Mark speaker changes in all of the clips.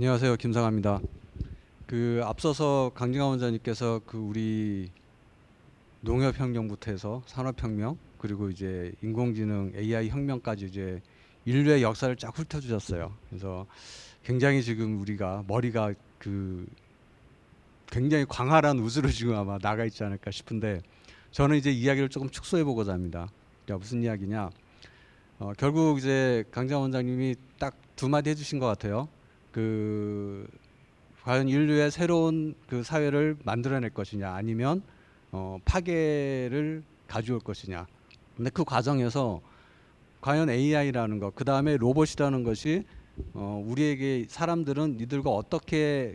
Speaker 1: 안녕하세요. 김상아입니다. 앞서서 강진강 원장님께서 우리 농협혁명부터 해서 산업혁명 그리고 이제 인공지능 AI 혁명까지 이제 인류의 역사를 쫙 훑어주셨어요. 그래서 굉장히 지금 우리가 머리가 굉장히 광활한 우주로 지금 아마 나가 있지 않을까 싶은데 저는 이제 이야기를 조금 축소해 보고자 합니다. 그러니까 무슨 이야기냐? 결국 이제 강진강 원장님이 딱 두 마디 해주신 것 같아요. 과연 인류의 새로운 사회를 만들어낼 것이냐 아니면 파괴를 가져올 것이냐. 근데 그 과정에서 과연 AI라는 것, 그 다음에 로봇이라는 것이 우리에게 사람들은 이들과 어떻게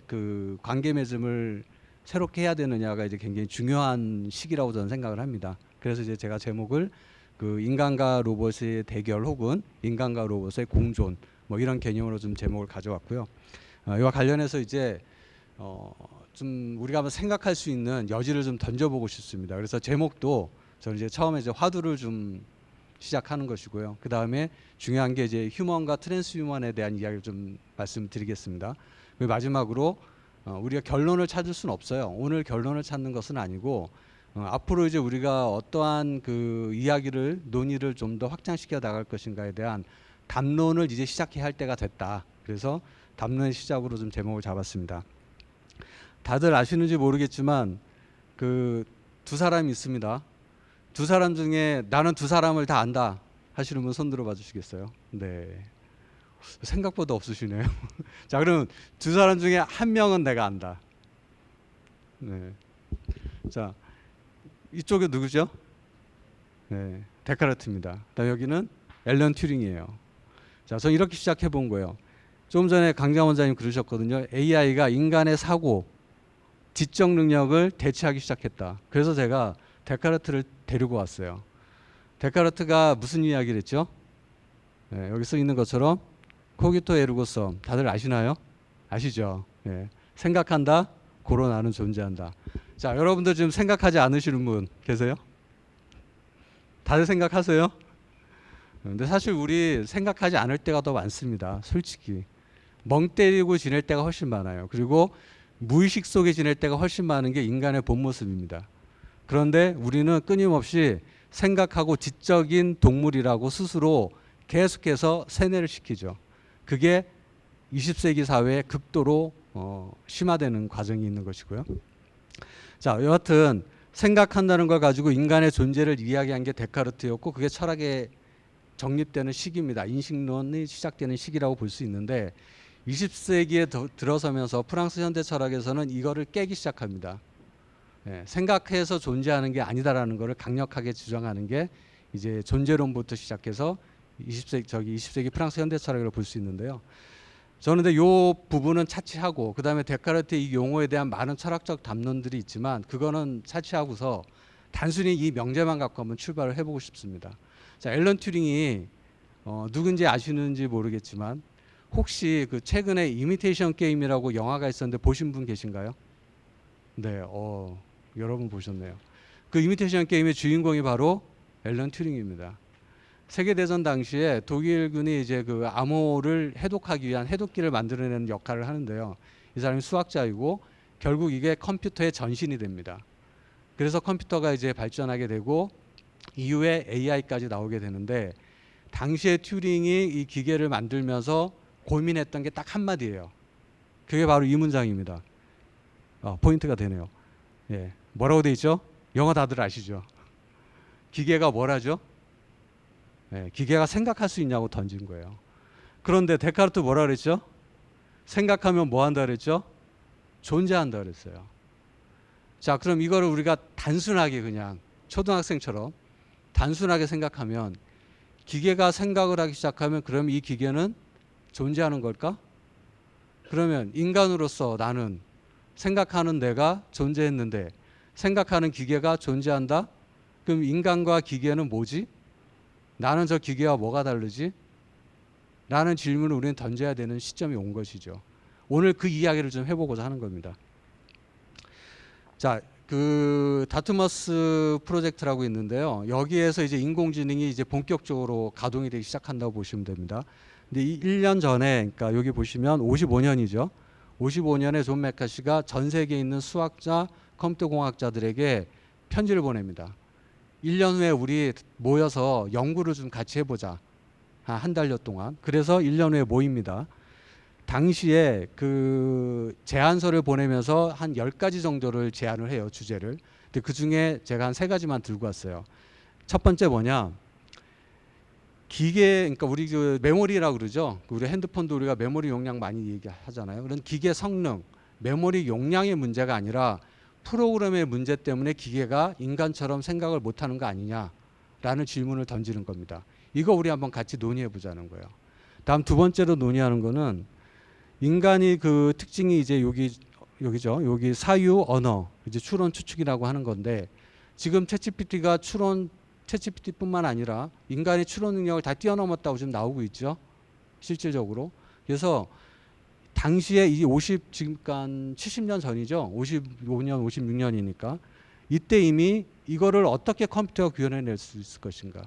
Speaker 1: 관계 맺음을 새롭게 해야 되느냐가 이제 굉장히 중요한 시기라고 저는 생각을 합니다. 그래서 이제 제가 제목을 인간과 로봇의 대결 혹은 인간과 로봇의 공존 뭐 이런 개념으로 좀 제목을 가져왔고요. 이와 관련해서 이제 좀 우리가 한번 생각할 수 있는 여지를 좀 던져보고 싶습니다. 그래서 제목도 저는 이제 처음에 이제 화두를 좀 시작하는 것이고요. 그 다음에 중요한 게 이제 휴먼과 트랜스휴먼에 대한 이야기를 좀 말씀드리겠습니다. 그리고 마지막으로 우리가 결론을 찾을 수는 없어요. 오늘 결론을 찾는 것은 아니고 앞으로 이제 우리가 어떠한 이야기를 논의를 좀 더 확장시켜 나갈 것인가에 대한 담론을 이제 시작해야 할 때가 됐다. 그래서 담론의 시작으로 좀 제목을 잡았습니다. 다들 아시는지 모르겠지만 두 사람이 있습니다. 두 사람 중에 나는 두 사람을 다 안다 하시는 분 손 들어봐 주시겠어요? 네. 생각보다 없으시네요. 자, 그럼 두 사람 중에 한 명은 내가 안다. 네. 자, 이쪽에 누구죠? 네. 데카르트입니다. 그다음 여기는 앨런 튜링이에요. 자, 저는 이렇게 시작해 본 거예요. 좀 전에 강장 원장님 그러셨거든요. AI가 인간의 사고, 지적 능력을 대체하기 시작했다. 그래서 제가 데카르트를 데리고 왔어요. 데카르트가 무슨 이야기를 했죠? 네, 여기 써 있는 것처럼 코기토 에르고 섬 다들 아시나요? 아시죠? 네, 생각한다, 고로 나는 존재한다. 자, 여러분들 지금 생각하지 않으시는 분 계세요? 다들 생각하세요? 근데 사실 우리 생각하지 않을 때가 더 많습니다. 솔직히. 멍 때리고 지낼 때가 훨씬 많아요. 그리고 무의식 속에 지낼 때가 훨씬 많은 게 인간의 본 모습입니다. 그런데 우리는 끊임없이 생각하고 지적인 동물이라고 스스로 계속해서 세뇌를 시키죠. 그게 20세기 사회에 극도로 심화되는 과정이 있는 것이고요. 자, 여하튼 생각한다는 걸 가지고 인간의 존재를 이야기한 게 데카르트였고 그게 철학의 정립되는 시기입니다. 인식론이 시작되는 시기라고 볼 수 있는데 20세기에 들어서면서 프랑스 현대 철학에서는 이거를 깨기 시작합니다. 생각해서 존재하는 게 아니다라는 것을 강력하게 주장하는 게 이제 존재론부터 시작해서 20세기 프랑스 현대 철학이라고 볼 수 있는데요. 저는 근데 이 부분은 차치하고 그 다음에 데카르트의 이 용어에 대한 많은 철학적 담론들이 있지만 그거는 차치하고서 단순히 이 명제만 갖고 한번 출발을 해보고 싶습니다. 자, 앨런 튜링이 누군지 아시는지 모르겠지만 혹시 최근에 이미테이션 게임이라고 영화가 있었는데 보신 분 계신가요? 네, 여러분 보셨네요. 그 이미테이션 게임의 주인공이 바로 앨런 튜링입니다. 세계대전 당시에 독일군이 이제 암호를 해독하기 위한 해독기를 만들어내는 역할을 하는데요. 이 사람이 수학자이고 결국 이게 컴퓨터의 전신이 됩니다. 그래서 컴퓨터가 이제 발전하게 되고 이후에 AI까지 나오게 되는데 당시에 튜링이 이 기계를 만들면서 고민했던 게 딱 한마디예요. 그게 바로 이 문장입니다. 포인트가 되네요. 예, 뭐라고 돼 있죠? 영어 다들 아시죠? 기계가 뭘 하죠? 예, 기계가 생각할 수 있냐고 던진 거예요. 그런데 데카르트 뭐라 그랬죠? 생각하면 뭐 한다 그랬죠? 존재한다 그랬어요. 자, 그럼 이거를 우리가 단순하게 그냥 초등학생처럼 단순하게 생각하면 기계가 생각을 하기 시작하면 그럼 이 기계는 존재하는 걸까? 그러면 인간으로서 나는 생각하는 내가 존재했는데 생각하는 기계가 존재한다? 그럼 인간과 기계는 뭐지? 나는 저 기계와 뭐가 다르지? 라는 질문을 우리는 던져야 되는 시점이 온 것이죠. 오늘 그 이야기를 좀 해보고자 하는 겁니다. 자, 그 다트머스 프로젝트라고 있는데요. 여기에서 이제 인공지능이 이제 본격적으로 가동이 되기 시작한다고 보시면 됩니다. 근데 이 1년 전에, 그러니까 여기 보시면 55년이죠. 55년에 존 맥카시가 전 세계에 있는 수학자, 컴퓨터 공학자들에게 편지를 보냅니다. 1년 후에 우리 모여서 연구를 좀 같이 해보자. 한 달여 동안. 그래서 1년 후에 모입니다. 당시에 그 제안서를 보내면서 한 10가지 정도를 제안을 해요, 주제를. 근데 그 중에 제가 한 3가지만 들고 왔어요. 첫 번째 뭐냐? 기계, 그러니까 우리 그 메모리라고 그러죠. 우리 핸드폰도 우리가 메모리 용량 많이 얘기하잖아요. 그런 기계 성능, 메모리 용량의 문제가 아니라 프로그램의 문제 때문에 기계가 인간처럼 생각을 못하는 거 아니냐라는 질문을 던지는 겁니다. 이거 우리 한번 같이 논의해 보자는 거예요. 다음 두 번째로 논의하는 거는 인간이 그 특징이 이제 여기죠. 여기 사유 언어, 이제 추론 추측이라고 하는 건데 지금 챗GPT뿐만 아니라 인간의 추론 능력을 다 뛰어넘었다고 지금 나오고 있죠. 실질적으로. 그래서 당시에 이 지금 70년 전이죠. 55년, 56년이니까 이때 이미 이거를 어떻게 컴퓨터가 구현해낼 수 있을 것인가.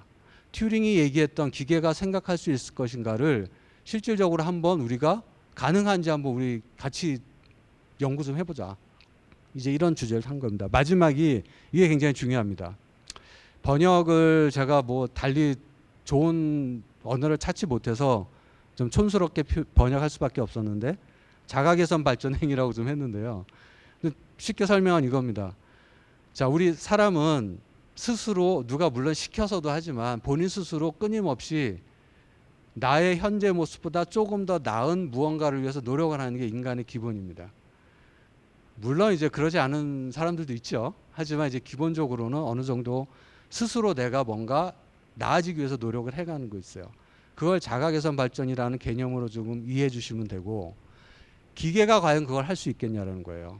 Speaker 1: 튜링이 얘기했던 기계가 생각할 수 있을 것인가를 실질적으로 한번 우리가 가능한지 한번 우리 같이 연구 좀 해보자. 이제 이런 주제를 한 겁니다. 마지막이 이게 굉장히 중요합니다. 번역을 제가 뭐 달리 좋은 언어를 찾지 못해서 좀 촌스럽게 번역할 수밖에 없었는데 자가개선 발전 행위라고 좀 했는데요. 쉽게 설명은 이겁니다. 자, 우리 사람은 스스로 누가 물론 시켜서도 하지만 본인 스스로 끊임없이 나의 현재 모습보다 조금 더 나은 무언가를 위해서 노력을 하는 게 인간의 기본입니다. 물론 이제 그러지 않은 사람들도 있죠. 하지만 이제 기본적으로는 어느 정도 스스로 내가 뭔가 나아지기 위해서 노력을 해가는 거 있어요. 그걸 자가개선 발전이라는 개념으로 조금 이해해 주시면 되고 기계가 과연 그걸 할 수 있겠냐라는 거예요.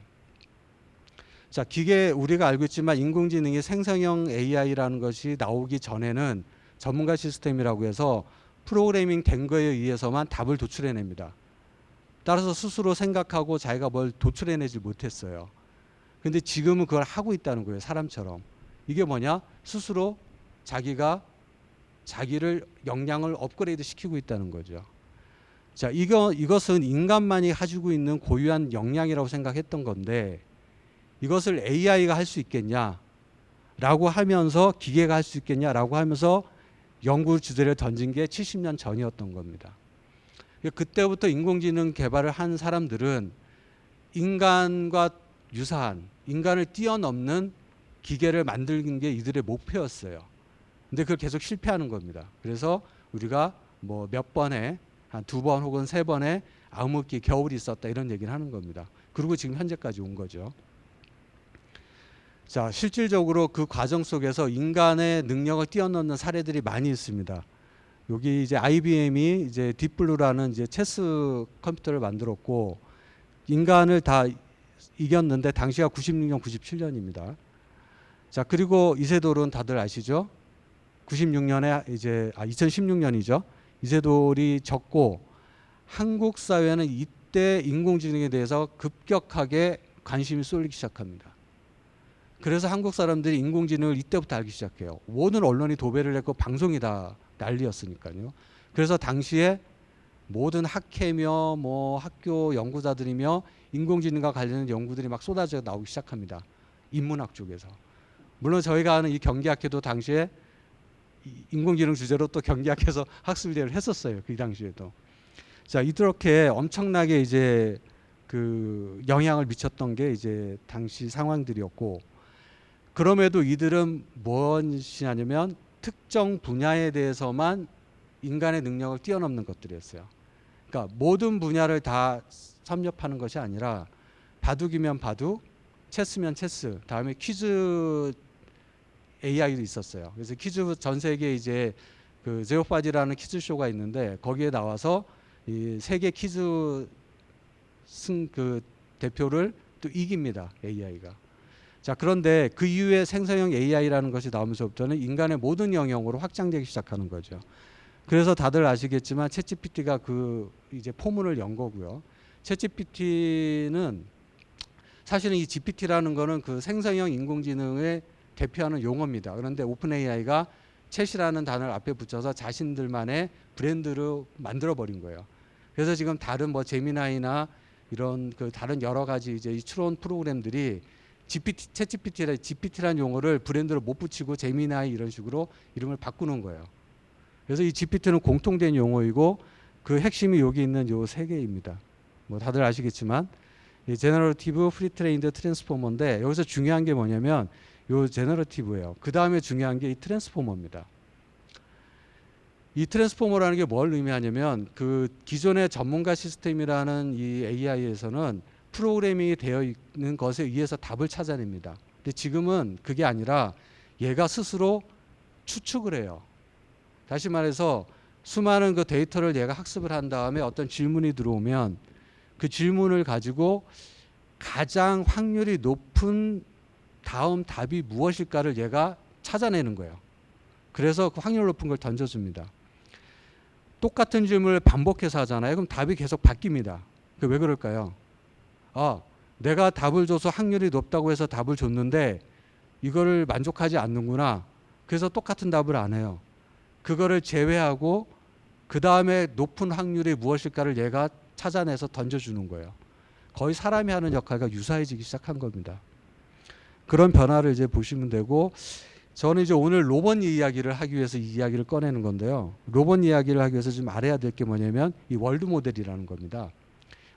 Speaker 1: 자, 기계 우리가 알고 있지만 인공지능이 생성형 AI라는 것이 나오기 전에는 전문가 시스템이라고 해서 프로그래밍 된 거에 의해서만 답을 도출해냅니다. 따라서 스스로 생각하고 자기가 뭘 도출해내지 못했어요. 근데 지금은 그걸 하고 있다는 거예요. 사람처럼. 이게 뭐냐? 스스로 자기가 자기를 역량을 업그레이드 시키고 있다는 거죠. 자, 이것은 인간만이 가지고 있는 고유한 역량이라고 생각했던 건데 이것을 AI가 할 수 있겠냐라고 하면서 기계가 할 수 있겠냐라고 하면서 연구 주제를 던진 게 70년 전이었던 겁니다. 그때부터 인공지능 개발을 한 사람들은 인간과 유사한 인간을 뛰어넘는 기계를 만드는 게 이들의 목표였어요. 근데 그걸 계속 실패하는 겁니다. 그래서 우리가 뭐 몇 번에 한 2번 혹은 3번의 암흑기 겨울이 있었다 이런 얘기를 하는 겁니다. 그리고 지금 현재까지 온 거죠. 자, 실질적으로 그 과정 속에서 인간의 능력을 뛰어넘는 사례들이 많이 있습니다. 여기 이제 IBM이 이제 딥블루라는 이제 체스 컴퓨터를 만들었고 인간을 다 이겼는데 당시가 96년, 97년입니다. 자, 그리고 이세돌은 다들 아시죠? 96년에 이제 2016년이죠. 이세돌이 졌고 한국 사회는 이때 인공지능에 대해서 급격하게 관심이 쏠리기 시작합니다. 그래서 한국 사람들이 인공지능을 이때부터 알기 시작해요. 모든 언론이 도배를 했고 방송이 다 난리였으니까요. 그래서 당시에 모든 학회며 뭐 학교 연구자들이며 인공지능과 관련된 연구들이 막 쏟아져 나오기 시작합니다. 인문학 쪽에서. 물론 저희가 아는 이 경제학회도 당시에 인공지능 주제로 또 경제학에서 학술대회를 했었어요. 그 당시에도. 자, 이렇게 엄청나게 이제 그 영향을 미쳤던 게 이제 당시 상황들이었고 그럼에도 이들은 무엇이냐면 특정 분야에 대해서만 인간의 능력을 뛰어넘는 것들이었어요. 그러니까 모든 분야를 다 섭렵하는 것이 아니라 바둑이면 바둑, 체스면 체스, 다음에 퀴즈 AI도 있었어요. 그래서 퀴즈 전 세계 이제 그 제오파디라는 퀴즈 쇼가 있는데 거기에 나와서 이 세계 퀴즈 그 대표를 또 이깁니다. AI가. 자, 그런데 그 이후에 생성형 AI라는 것이 나오면서부터는 인간의 모든 영역으로 확장되기 시작하는 거죠. 그래서 다들 아시겠지만 챗GPT가 그 이제 포문을 연 거고요. 챗GPT는 사실은 이 GPT라는 거는 그 생성형 인공지능의 대표하는 용어입니다. 그런데 오픈 AI가 챗이라는 단어를 앞에 붙여서 자신들만의 브랜드로 만들어 버린 거예요. 그래서 지금 다른 뭐 제미나이나 이런 그 다른 여러 가지 이제 이 추론 프로그램들이 GPT라는 용어를 브랜드로 못 붙이고 제미나이 이런 식으로 이름을 바꾸는 거예요. 그래서 이 GPT는 공통된 용어이고 그 핵심이 여기 있는 요 세 개입니다. 뭐 다들 아시겠지만 이 제너러티브 프리트레인드 트랜스포머인데 여기서 중요한 게 뭐냐면 요 제너러티브예요. 그 다음에 중요한 게 이 트랜스포머입니다. 이 트랜스포머라는 게 뭘 의미하냐면 그 기존의 전문가 시스템이라는 이 AI에서는 프로그래밍이 되어 있는 것에 의해서 답을 찾아냅니다. 근데 지금은 그게 아니라 얘가 스스로 추측을 해요. 다시 말해서 수많은 그 데이터를 얘가 학습을 한 다음에 어떤 질문이 들어오면 그 질문을 가지고 가장 확률이 높은 다음 답이 무엇일까를 얘가 찾아내는 거예요. 그래서 그 확률 높은 걸 던져줍니다. 똑같은 질문을 반복해서 하잖아요. 그럼 답이 계속 바뀝니다. 왜 그럴까요? 아, 내가 답을 줘서 확률이 높다고 해서 답을 줬는데 이거를 만족하지 않는구나. 그래서 똑같은 답을 안 해요. 그거를 제외하고 그 다음에 높은 확률이 무엇일까를 얘가 찾아내서 던져주는 거예요. 거의 사람이 하는 역할과 유사해지기 시작한 겁니다. 그런 변화를 이제 보시면 되고, 저는 이제 오늘 로봇 이야기를 하기 위해서 이 이야기를 꺼내는 건데요. 로봇 이야기를 하기 위해서 좀 알아야 될 게 뭐냐면 이 월드 모델이라는 겁니다.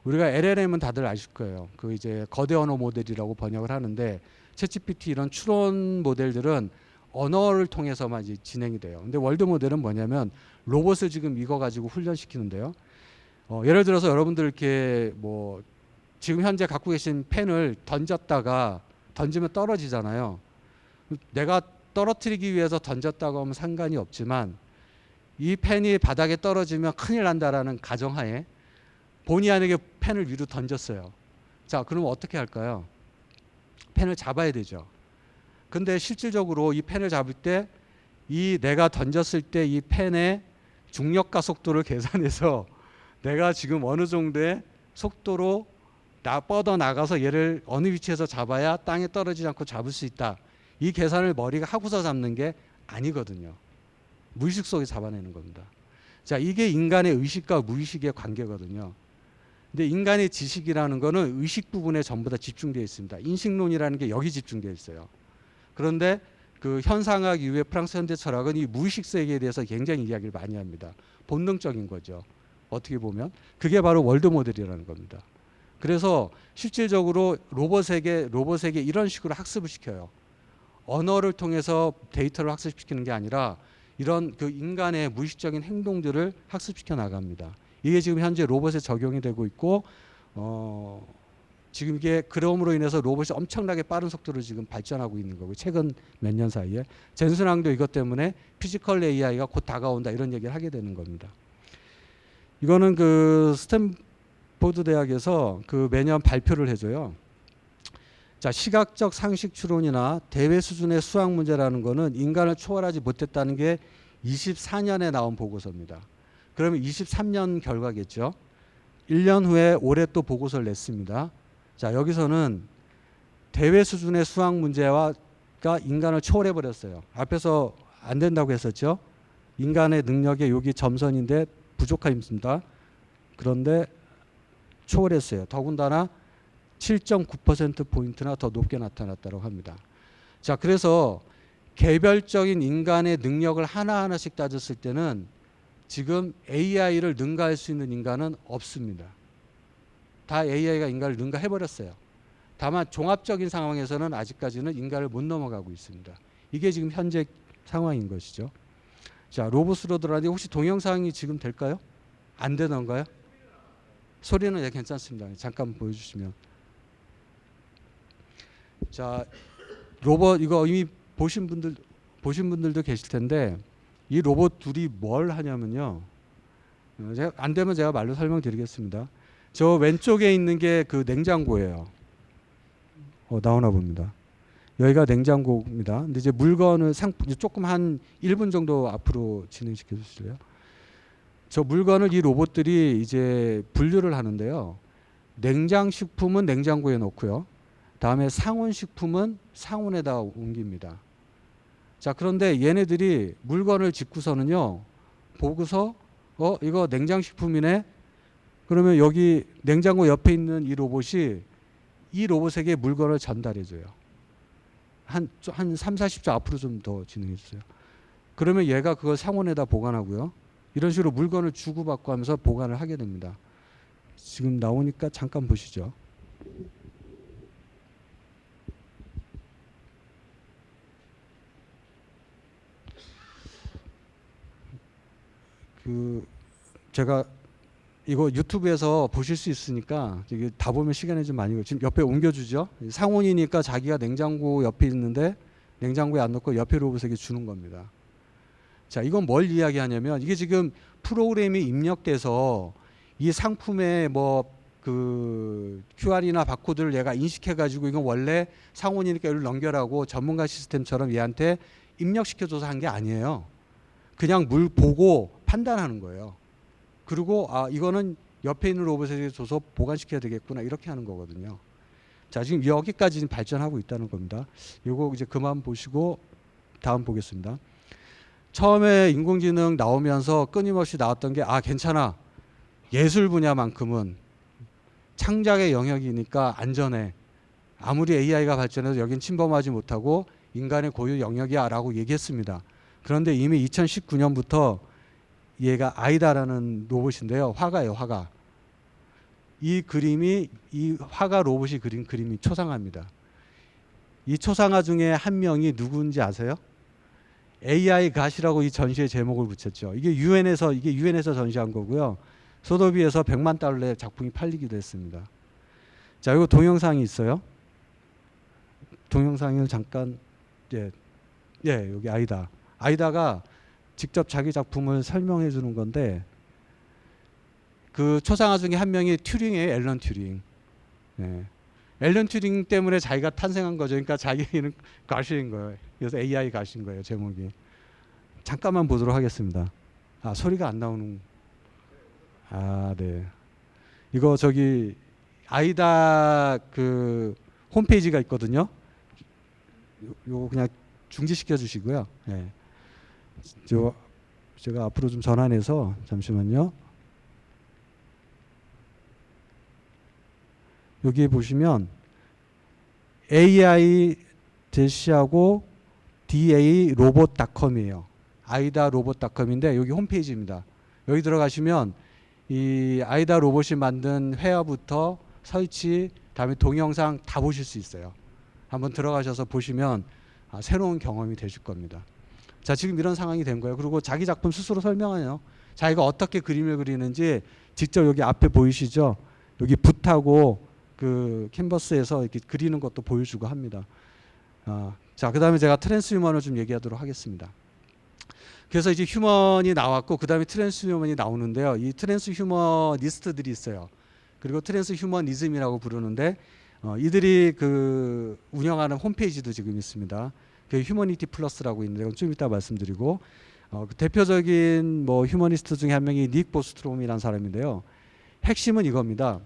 Speaker 1: 우리가 LLM은 다들 아실 거예요. 그 이제 거대 언어 모델이라고 번역을 하는데 챗GPT 이런 추론 모델들은 언어를 통해서만 이제 진행이 돼요. 근데 월드 모델은 뭐냐면 로봇을 지금 이거 가지고 훈련시키는데요. 예를 들어서 여러분들 이렇게 뭐 지금 현재 갖고 계신 펜을 던지면 떨어지잖아요. 내가 떨어뜨리기 위해서 던졌다고 하면 상관이 없지만 이 펜이 바닥에 떨어지면 큰일 난다라는 가정하에 본의 아니게 펜을 위로 던졌어요. 자, 그러면 어떻게 할까요? 펜을 잡아야 되죠. 근데 실질적으로 이 펜을 잡을 때 이 내가 던졌을 때 이 펜의 중력과 속도를 계산해서 내가 지금 어느 정도의 속도로 뻗어 나가서 얘를 어느 위치에서 잡아야 땅에 떨어지지 않고 잡을 수 있다. 이 계산을 머리가 하고서 잡는 게 아니거든요. 무의식 속에 잡아내는 겁니다. 자, 이게 인간의 의식과 무의식의 관계거든요. 근데 인간의 지식이라는 거는 의식 부분에 전부 다 집중되어 있습니다. 인식론이라는 게 여기 집중되어 있어요. 그런데 그 현상학 이후에 프랑스 현대 철학은 이 무의식 세계에 대해서 굉장히 이야기를 많이 합니다. 본능적인 거죠. 어떻게 보면 그게 바로 월드 모델이라는 겁니다. 그래서 실질적으로 로봇에게 이런 식으로 학습을 시켜요. 언어를 통해서 데이터를 학습시키는 게 아니라 이런 그 인간의 무의식적인 행동들을 학습시켜 나갑니다. 이게 지금 현재 로봇에 적용이 되고 있고 지금 이게 그럼으로 인해서 로봇이 엄청나게 빠른 속도로 지금 발전하고 있는 거고 최근 몇 년 사이에 젠슨왕도 이것 때문에 피지컬 AI가 곧 다가온다 이런 얘기를 하게 되는 겁니다. 이거는 그 스탠포드 대학에서 그 매년 발표를 해줘요. 자, 시각적 상식 추론이나 대회 수준의 수학 문제라는 거는 인간을 초월하지 못했다는 게 24년에 나온 보고서입니다. 그러면 23년 결과겠죠. 1년 후에 올해 또 보고서를 냈습니다. 자, 여기서는 대회 수준의 수학 문제가 인간을 초월해 버렸어요. 앞에서 안 된다고 했었죠. 인간의 능력의 여기 점선인데 부족함입니다. 그런데 초월했어요. 더군다나 7.9%포인트나 더 높게 나타났다고 합니다. 자, 그래서 개별적인 인간의 능력을 하나하나씩 따졌을 때는 지금 AI를 능가할 수 있는 인간은 없습니다. 다 AI가 인간을 능가해버렸어요. 다만 종합적인 상황에서는 아직까지는 인간을 못 넘어가고 있습니다. 이게 지금 현재 상황인 것이죠. 자, 로봇으로 들어가는데 혹시 동영상이 지금 될까요? 안 되던가요? 소리는 예, 괜찮습니다. 잠깐 보여주시면. 자, 로봇 이거 이미 보신 분들도 계실 텐데 이 로봇 둘이 뭘 하냐면요. 제가 안 되면 제가 말로 설명드리겠습니다. 저 왼쪽에 있는 게 그 냉장고예요. 나오나 봅니다. 여기가 냉장고입니다. 근데 이제 물건을 조금 한 1분 정도 앞으로 진행시켜 주실래요? 저 물건을 이 로봇들이 이제 분류를 하는데요. 냉장식품은 냉장고에 넣고요. 다음에 상온식품은 상온에다 옮깁니다. 자, 그런데 얘네들이 물건을 짓고서는요, 보고서 이거 냉장식품이네. 그러면 여기 냉장고 옆에 있는 이 로봇이 이 로봇에게 물건을 전달해줘요. 한 3, 40초 앞으로 좀 더 진행해주세요. 그러면 얘가 그걸 상온에다 보관하고요. 이런 식으로 물건을 주고받고 하면서 보관을 하게 됩니다. 지금 나오니까 잠깐 보시죠. 제가 이거 유튜브에서 보실 수 있으니까 이게 다 보면 시간이 좀 많이 걸려요. 지금 옆에 옮겨주죠. 상온이니까 자기가 냉장고 옆에 있는데 냉장고에 안 넣고 옆에 로봇에게 주는 겁니다. 자, 이건 뭘 이야기하냐면 이게 지금 프로그램이 입력돼서 이 상품의 그 QR이나 바코드를 얘가 인식해가지고 이건 원래 상온이니까 이걸 넘겨라고 전문가 시스템처럼 얘한테 입력시켜줘서 한 게 아니에요. 그냥 물 보고 판단하는 거예요. 그리고 이거는 옆에 있는 로봇에게 줘서 보관시켜야 되겠구나 이렇게 하는 거거든요. 자, 지금 여기까지 발전하고 있다는 겁니다. 이거 이제 그만 보시고 다음 보겠습니다. 처음에 인공지능 나오면서 끊임없이 나왔던 게 괜찮아. 예술 분야만큼은 창작의 영역이니까 안전해. 아무리 AI가 발전해도 여긴 침범하지 못하고 인간의 고유 영역이야 라고 얘기했습니다. 그런데 이미 2019년부터 얘가 아이다라는 로봇인데요. 화가예요, 화가. 이 화가 로봇이 그린 그림이 초상화입니다. 이 초상화 중에 한 명이 누구인지 아세요? AI 갓이라고 이 전시의 제목을 붙였죠. 이게 유엔에서 전시한 거고요. 소더비에서 100만 달러의 작품이 팔리기도 했습니다. 자, 이거 동영상이 있어요. 동영상을 잠깐 여기 아이다. 아이다가 직접 자기 작품을 설명해 주는 건데 그 초상화 중에 한 명이 튜링이에요. 앨런 튜링. 네. 앨런 튜링 때문에 자기가 탄생한 거죠. 그러니까 자기는 가시인 거예요. 그래서 AI 가신 거예요. 제목이. 잠깐만 보도록 하겠습니다. 소리가 안 나오는. 네. 이거 저기 아이다 그 홈페이지가 있거든요. 요거 그냥 중지시켜 주시고요. 네. 제가 앞으로 좀 전환해서 잠시만요. 여기 보시면 AI 대시하고 daRobot.com이에요. aidaRobot.com인데 여기 홈페이지입니다. 여기 들어가시면 이 아이다 로봇이 만든 회화부터 설치, 다음에 동영상 다 보실 수 있어요. 한번 들어가셔서 보시면 새로운 경험이 되실 겁니다. 자, 지금 이런 상황이 된 거예요. 그리고 자기 작품 스스로 설명해요. 자기가 어떻게 그림을 그리는지 직접 여기 앞에 보이시죠? 여기 붓하고 그 캔버스에서 이렇게 그리는 것도 보여주고 합니다. 자, 그 다음에 제가 트랜스휴먼을 좀 얘기하도록 하겠습니다. 그래서 이제 휴먼이 나왔고 그 다음에 트랜스휴먼이 나오는데요. 이 트랜스휴머니스트들이 있어요. 그리고 트랜스휴머니즘이라고 부르는데 이들이 그 운영하는 홈페이지도 지금 있습니다. 그 휴머니티 플러스라고 있는데 이건 좀 이따 말씀드리고 그 대표적인 휴머니스트 중에 한 명이 닉 보스트롬이라는 사람인데요. 핵심은 이겁니다.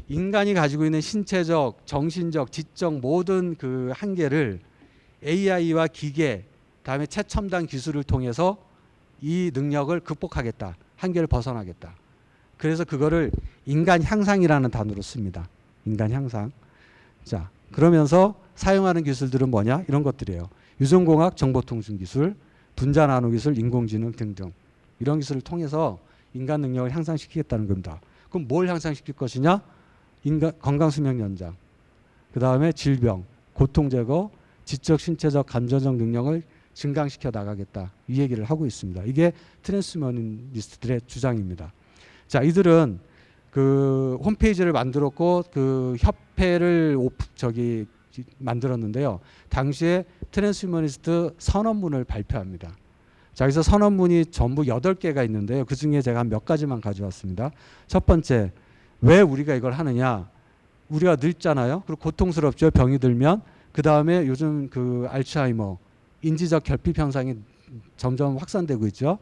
Speaker 1: 인간이 가지고 있는 신체적, 정신적, 지적 모든 그 한계를 AI와 기계, 다음에 최첨단 기술을 통해서 이 능력을 극복하겠다. 한계를 벗어나겠다. 그래서 그거를 인간 향상이라는 단어로 씁니다. 인간 향상. 자, 그러면서 사용하는 기술들은 뭐냐? 이런 것들이에요. 유전공학, 정보통신기술, 분자나노기술, 인공지능 등등. 이런 기술을 통해서 인간 능력을 향상시키겠다는 겁니다. 그럼 뭘 향상시킬 것이냐? 건강수명 연장. 그 다음에 질병, 고통 제거, 지적, 신체적, 감정적 능력을 증강시켜 나가겠다. 이 얘기를 하고 있습니다. 이게 트랜스휴머니스트들의 주장입니다. 자, 이들은 그 홈페이지를 만들었고 그 협회를 만들었는데요. 당시에 트랜스휴머니스트 선언문을 발표합니다. 자, 여기서 선언문이 전부 8개가 있는데요. 그 중에 제가 한 몇 가지만 가져왔습니다. 첫 번째, 왜 우리가 이걸 하느냐? 우리가 늙잖아요. 그리고 고통스럽죠. 병이 들면. 그 다음에 요즘 그 알츠하이머, 인지적 결핍 현상이 점점 확산되고 있죠.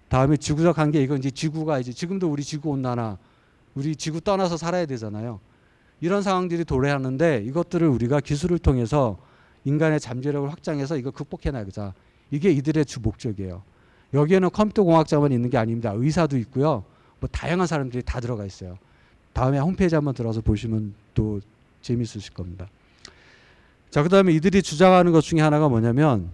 Speaker 1: 다음에 지구적 한계, 이건 이제 지구가 지금도 우리 지구 온난화, 우리 지구 떠나서 살아야 되잖아요. 이런 상황들이 도래하는데 이것들을 우리가 기술을 통해서 인간의 잠재력을 확장해서 이거 극복해 나가자. 이게 이들의 주 목적이에요. 여기에는 컴퓨터 공학자만 있는 게 아닙니다. 의사도 있고요. 뭐 다양한 사람들이 다 들어가 있어요. 다음에 홈페이지 한번 들어서 보시면 또 재미있으실 겁니다. 자, 그다음에 이들이 주장하는 것 중에 하나가 뭐냐면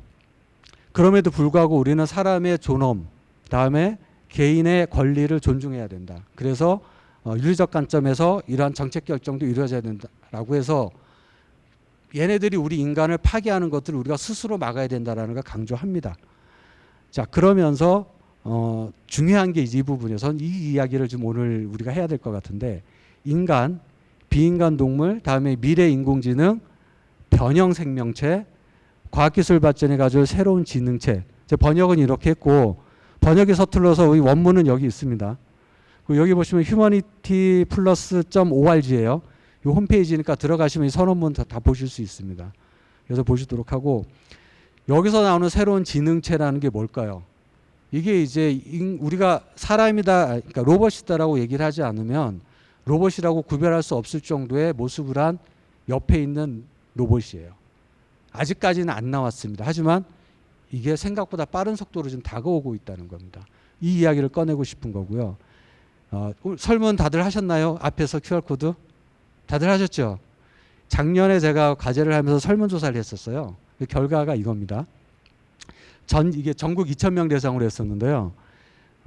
Speaker 1: 그럼에도 불구하고 우리는 사람의 존엄, 다음에 개인의 권리를 존중해야 된다. 그래서 윤리적 관점에서 이러한 정책 결정도 이루어져야 된다라고 해서 얘네들이 우리 인간을 파괴하는 것들을 우리가 스스로 막아야 된다라는 걸 강조합니다. 자, 그러면서 중요한 게 이 부분에선 이 이야기를 좀 오늘 우리가 해야 될 것 같은데 인간, 비인간 동물, 다음에 미래 인공지능, 변형 생명체, 과학기술 발전이 가져올 새로운 지능체. 번역은 이렇게 했고 번역이 서툴러서 이 원문은 여기 있습니다. 여기 보시면 휴머니티 플러스.org예요. 이 홈페이지니까 들어가시면 이 선언문 다 보실 수 있습니다. 그래서 보시도록 하고 여기서 나오는 새로운 지능체라는 게 뭘까요? 이게 이제 우리가 사람이다, 그러니까 로봇이다라고 얘기를 하지 않으면 로봇이라고 구별할 수 없을 정도의 모습을 한 옆에 있는 로봇이에요. 아직까지는 안 나왔습니다. 하지만 이게 생각보다 빠른 속도로 좀 다가오고 있다는 겁니다. 이 이야기를 꺼내고 싶은 거고요. 설문 다들 하셨나요? 앞에서 QR코드? 다들 하셨죠? 작년에 제가 과제를 하면서 설문조사를 했었어요. 그 결과가 이겁니다. 이게 전국 2,000명 대상으로 했었는데요.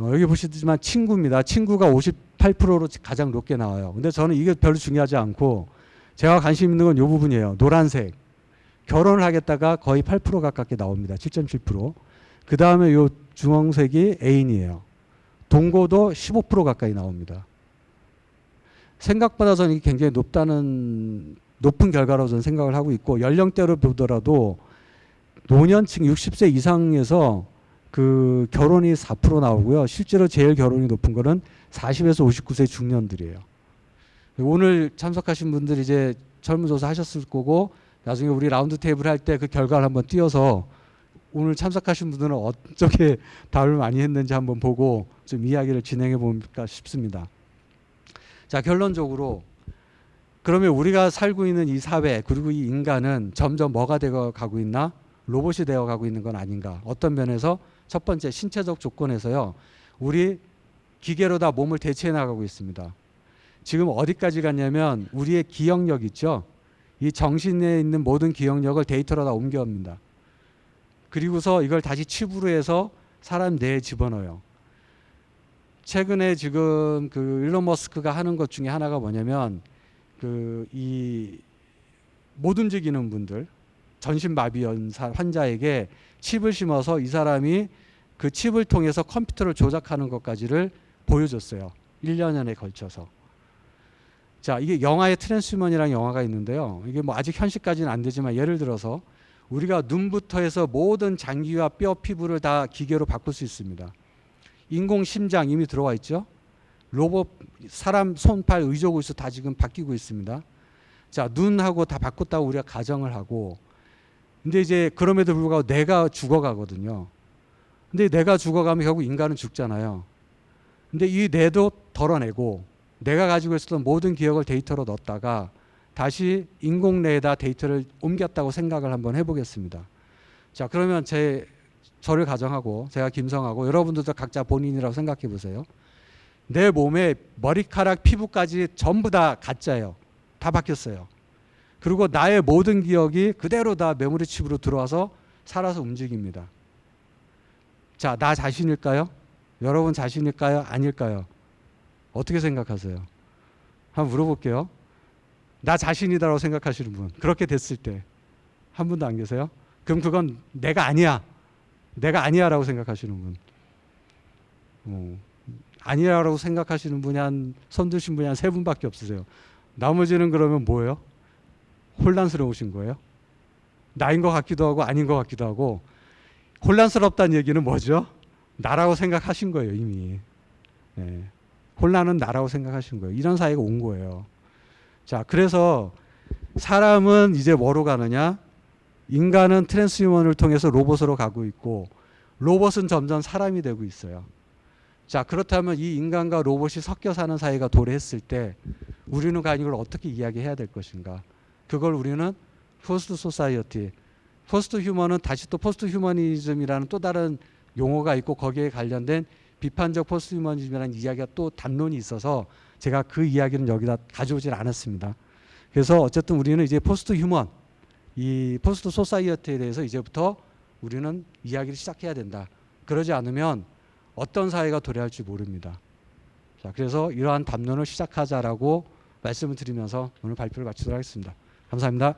Speaker 1: 여기 보시지만 친구입니다. 친구가 58%로 가장 높게 나와요. 근데 저는 이게 별로 중요하지 않고 제가 관심 있는 건 이 부분이에요. 노란색. 결혼을 하겠다가 거의 8% 가깝게 나옵니다. 7.7%. 그 다음에 이 주황색이 애인이에요. 동거도 15% 가까이 나옵니다. 생각보다 저는 이게 굉장히 높은 결과라고 저는 생각을 하고 있고 연령대로 보더라도 노년층 60세 이상에서 그 결혼이 4% 나오고요. 실제로 제일 결혼이 높은 거는 40에서 59세 중년들이에요. 오늘 참석하신 분들 이제 설문조사 하셨을 거고 나중에 우리 라운드 테이블 할 때 그 결과를 한번 띄워서 오늘 참석하신 분들은 어떻게 답을 많이 했는지 한번 보고 좀 이야기를 진행해 볼까 싶습니다. 자, 결론적으로 그러면 우리가 살고 있는 이 사회 그리고 이 인간은 점점 뭐가 되어 가고 있나? 로봇이 되어 가고 있는 건 아닌가? 어떤 면에서 첫 번째 신체적 조건에서요. 우리 기계로 다 몸을 대체해 나가고 있습니다. 지금 어디까지 갔냐면 우리의 기억력 있죠? 이 정신에 있는 모든 기억력을 데이터로 다 옮겨옵니다. 그리고서 이걸 다시 칩으로 해서 사람 뇌에 집어넣어요. 최근에 지금 그 일론 머스크가 하는 것 중에 하나가 뭐냐면 이 못 움직이는 분들 전신마비 환자에게 칩을 심어서 이 사람이 그 칩을 통해서 컴퓨터를 조작하는 것까지를 보여줬어요. 1년에 걸쳐서. 자, 이게 영화의 트랜스휴먼이라는 영화가 있는데요. 이게 뭐 아직 현실까지는 안 되지만 예를 들어서 우리가 눈부터 해서 모든 장기와 뼈, 피부를 다 기계로 바꿀 수 있습니다. 인공 심장 이미 들어와 있죠. 로봇, 사람 손, 팔, 의조고수 다 지금 바뀌고 있습니다. 자, 눈하고 다 바꿨다고 우리가 가정을 하고 근데 이제 그럼에도 불구하고 뇌가 죽어가거든요. 근데 뇌가 죽어가면 결국 인간은 죽잖아요. 근데 이 뇌도 덜어내고 내가 가지고 있었던 모든 기억을 데이터로 넣었다가 다시 인공뇌에다 데이터를 옮겼다고 생각을 한번 해보겠습니다. 자, 그러면 저를 가정하고 제가 김성하고 여러분들도 각자 본인이라고 생각해 보세요. 내 몸에 머리카락, 피부까지 전부 다 가짜예요. 다 바뀌었어요. 그리고 나의 모든 기억이 그대로 다 메모리 칩으로 들어와서 살아서 움직입니다. 자, 나 자신일까요? 여러분 자신일까요? 아닐까요? 어떻게 생각하세요? 한번 물어볼게요. 나 자신이다라고 생각하시는 분. 그렇게 됐을 때 한 분도 안 계세요? 그럼 그건 내가 아니야. 내가 아니야라고 생각하시는 분. 아니야라고 생각하시는 분이 손 드신 분이 한 3분밖에 없으세요. 나머지는 그러면 뭐예요? 혼란스러우신 거예요? 나인 것 같기도 하고 아닌 것 같기도 하고. 혼란스럽다는 얘기는 뭐죠? 나라고 생각하신 거예요, 이미. 네. 혼란은 나라고 생각하신 거예요. 이런 사회가 온 거예요. 자, 그래서 사람은 이제 뭐로 가느냐? 인간은 트랜스휴먼을 통해서 로봇으로 가고 있고 로봇은 점점 사람이 되고 있어요. 자, 그렇다면 이 인간과 로봇이 섞여 사는 사회가 도래했을 때 우리는 과연 이걸 어떻게 이야기해야 될 것인가. 그걸 우리는 포스트 소사이어티, 포스트 휴먼은 다시 또 포스트 휴머니즘이라는 또 다른 용어가 있고 거기에 관련된 비판적 포스트 휴머니즘이라는 이야기가 또 담론이 있어서 제가 그 이야기는 여기다 가져오질 않았습니다. 그래서 어쨌든 우리는 이제 포스트 휴먼, 이 포스트 소사이어티에 대해서 이제부터 우리는 이야기를 시작해야 된다. 그러지 않으면 어떤 사회가 도래할지 모릅니다. 자, 그래서 이러한 담론을 시작하자라고 말씀을 드리면서 오늘 발표를 마치도록 하겠습니다. 감사합니다.